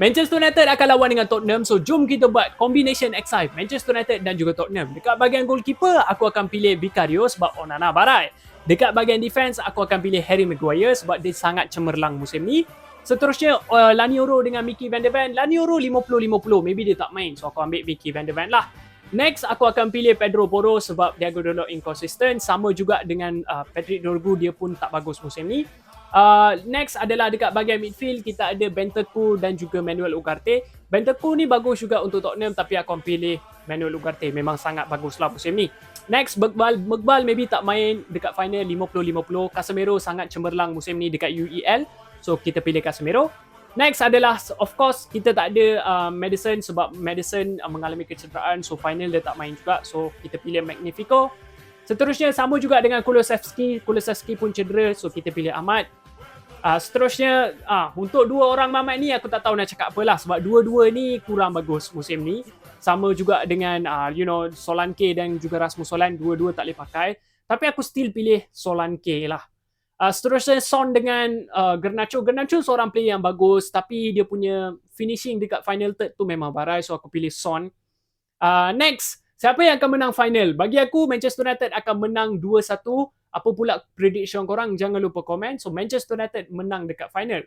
Manchester United akan lawan dengan Tottenham. So, jom kita buat combination XI Manchester United dan juga Tottenham. Dekat bahagian goalkeeper, aku akan pilih Vicario sebab Onana barai. Dekat bahagian defense, aku akan pilih Harry Maguire sebab dia sangat cemerlang musim ni. Seterusnya, Lanioro dengan Mickey van der Ven. Lanioro 50-50. Maybe dia tak main. So, aku ambil Mickey van der Ven lah. Next, aku akan pilih Pedro Porro sebab dia agak inconsistent. Sama juga dengan Patrick Dorgu, dia pun tak bagus musim ni. Next adalah dekat bahagian midfield, kita ada Bentancur dan juga Manuel Ugarte. Bentancur ni bagus juga untuk Tottenham, tapi aku pilih Manuel Ugarte. Memang sangat bagus lah musim ni. Next, Megbal maybe tak main dekat final 50-50. Casemiro sangat cemerlang musim ni dekat UEL. So, kita pilih Casemiro. Next adalah, of course, kita tak ada Maddison sebab Maddison mengalami kecederaan. So, final dia tak main juga. So, kita pilih Magnifico. Seterusnya, sama juga dengan Kulusevski. Kulusevski pun cedera. So, kita pilih Ahmad. Seterusnya, untuk dua orang mamat ni aku tak tahu nak cakap apa lah sebab dua-dua ni kurang bagus musim ni. Sama juga dengan Solanke dan juga Rasmus Hojlund, dua-dua tak boleh pakai. Tapi aku still pilih Solanke lah. Seterusnya Son dengan Garnacho. Garnacho seorang player yang bagus tapi dia punya finishing dekat final third tu memang barai, so aku pilih Son. Next, siapa yang akan menang final? Bagi aku Manchester United akan menang 2-1. Apa pula prediction korang? Jangan lupa komen. So Manchester United menang dekat final.